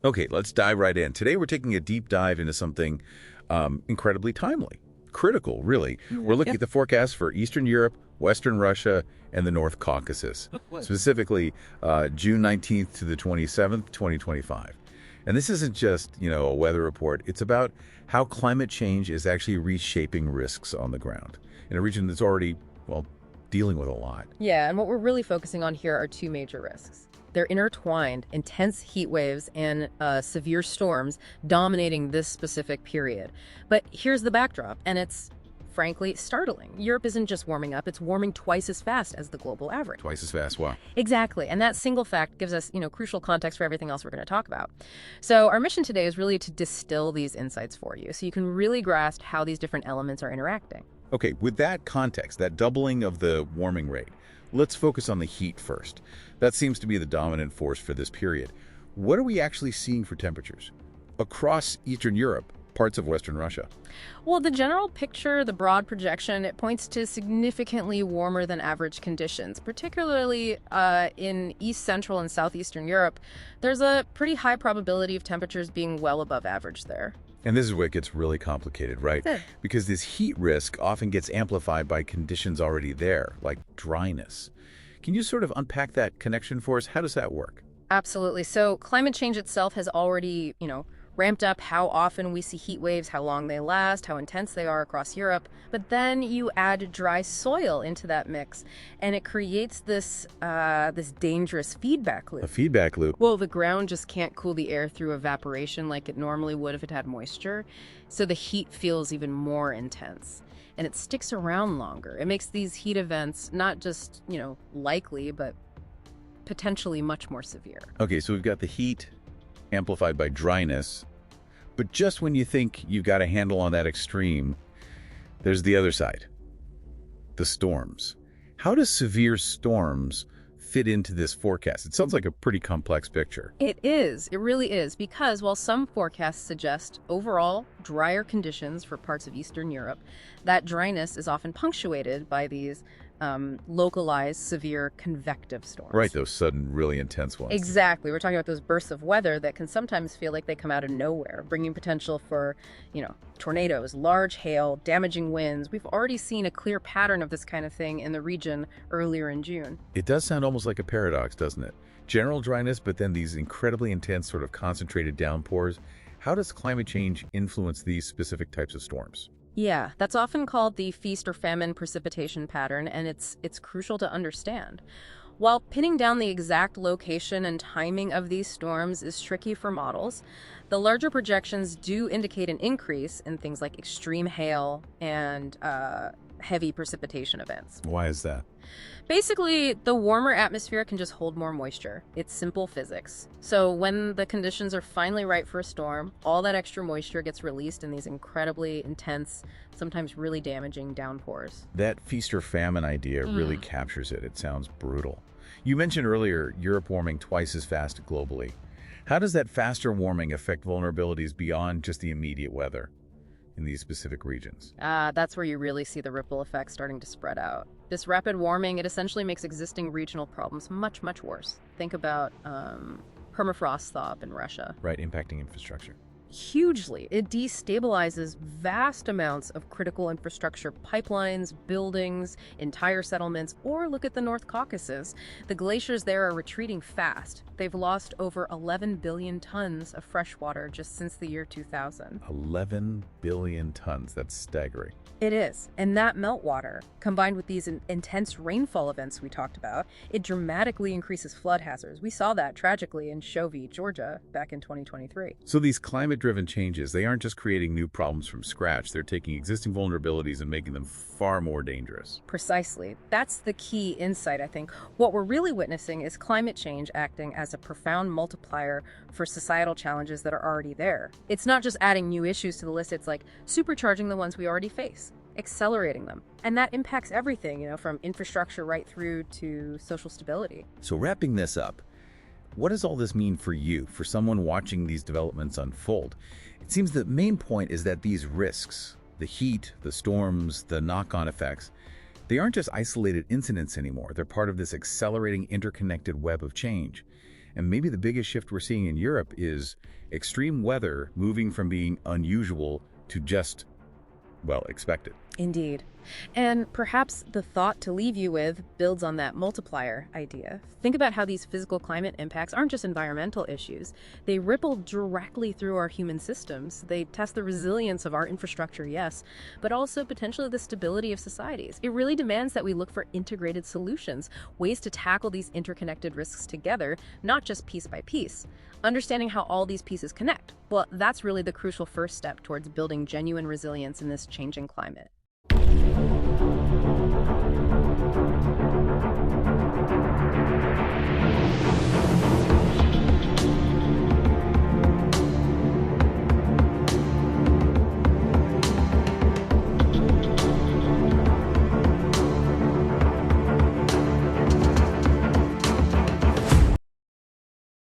Okay, let's dive right in. Today we're taking a deep dive into something incredibly timely, critical, really. We're looking at the forecast for Eastern Europe, Western Russia, and the North Caucasus, specifically June 19th to the 27th, 2025. And this isn't just, a weather report. It's about how climate change is actually reshaping risks on the ground in a region that's already, dealing with a lot. Yeah, and what we're really focusing on here are two major risks. They're intertwined, intense heat waves and severe storms dominating this specific period. But here's the backdrop, and it's frankly startling. Europe isn't just warming up, it's warming twice as fast as the global average. Twice as fast, wow. Exactly, and that single fact gives us, crucial context for everything else we're going to talk about. So our mission today is really to distill these insights for you so you can really grasp how these different elements are interacting. Okay, with that context, that doubling of the warming rate, let's focus on the heat first. That seems to be the dominant force for this period. What are we actually seeing for temperatures across Eastern Europe, parts of Western Russia? Well, the general picture, the broad projection, it points to significantly warmer than average conditions, particularly in East Central and Southeastern Europe. There's a pretty high probability of temperatures being well above average there. And this is where it gets really complicated, right? Because this heat risk often gets amplified by conditions already there, like dryness. Can you sort of unpack that connection for us? How does that work? Absolutely. So climate change itself has already, ramped up how often we see heat waves, how long they last, how intense they are across Europe. But then you add dry soil into that mix, and it creates this this dangerous feedback loop. A feedback loop? Well, the ground just can't cool the air through evaporation like it normally would if it had moisture. So the heat feels even more intense. And it sticks around longer. It makes these heat events not just, likely, but potentially much more severe. Okay, so we've got the heat amplified by dryness, but just when you think you've got a handle on that extreme, there's the other side, the storms. How does severe storms fit into this forecast? It sounds like a pretty complex picture. It is. It really is, because while some forecasts suggest overall drier conditions for parts of Eastern Europe, that dryness is often punctuated by these localized severe convective storms. Right, those sudden, really intense ones. Exactly. We're talking about those bursts of weather that can sometimes feel like they come out of nowhere, bringing potential for, tornadoes, large hail, damaging winds. We've already seen a clear pattern of this kind of thing in the region earlier in June. It does sound almost like a paradox, doesn't it? General dryness, but then these incredibly intense sort of concentrated downpours. How does climate change influence these specific types of storms? Yeah, that's often called the feast or famine precipitation pattern, and it's crucial to understand. While pinning down the exact location and timing of these storms is tricky for models, the larger projections do indicate an increase in things like extreme hail and heavy precipitation events. Why is that? Basically, the warmer atmosphere can just hold more moisture. It's simple physics. So when the conditions are finally right for a storm, all that extra moisture gets released in these incredibly intense, sometimes really damaging downpours. That feast or famine idea really captures it. It sounds brutal. You mentioned earlier Europe warming twice as fast globally. How does that faster warming affect vulnerabilities beyond just the immediate weather in these specific regions? That's where you really see the ripple effect starting to spread out. This rapid warming, it essentially makes existing regional problems much, much worse. Think about permafrost thaw up in Russia. Right, impacting infrastructure. Hugely. It destabilizes vast amounts of critical infrastructure, pipelines, buildings, entire settlements, or look at the North Caucasus. The glaciers there are retreating fast. They've lost over 11 billion tons of fresh water just since the year 2000. 11 billion tons. That's staggering. It is. And that meltwater, combined with these intense rainfall events we talked about, it dramatically increases flood hazards. We saw that tragically in Chovy, Georgia, back in 2023. So these climate-driven changes, they aren't just creating new problems from scratch. They're taking existing vulnerabilities and making them far more dangerous. Precisely. That's the key insight, I think. What we're really witnessing is climate change acting as a profound multiplier for societal challenges that are already there. It's not just adding new issues to the list, it's like supercharging the ones we already face, accelerating them. And that impacts everything, from infrastructure right through to social stability. So wrapping this up, what does all this mean for you, for someone watching these developments unfold? It seems the main point is that these risks, the heat, the storms, the knock-on effects, they aren't just isolated incidents anymore. They're part of this accelerating interconnected web of change. And maybe the biggest shift we're seeing in Europe is extreme weather moving from being unusual to just, well, expected. Indeed. And perhaps the thought to leave you with builds on that multiplier idea. Think about how these physical climate impacts aren't just environmental issues. They ripple directly through our human systems. They test the resilience of our infrastructure, yes, but also potentially the stability of societies. It really demands that we look for integrated solutions, ways to tackle these interconnected risks together, not just piece by piece. Understanding how all these pieces connect, well, that's really the crucial first step towards building genuine resilience in this changing climate.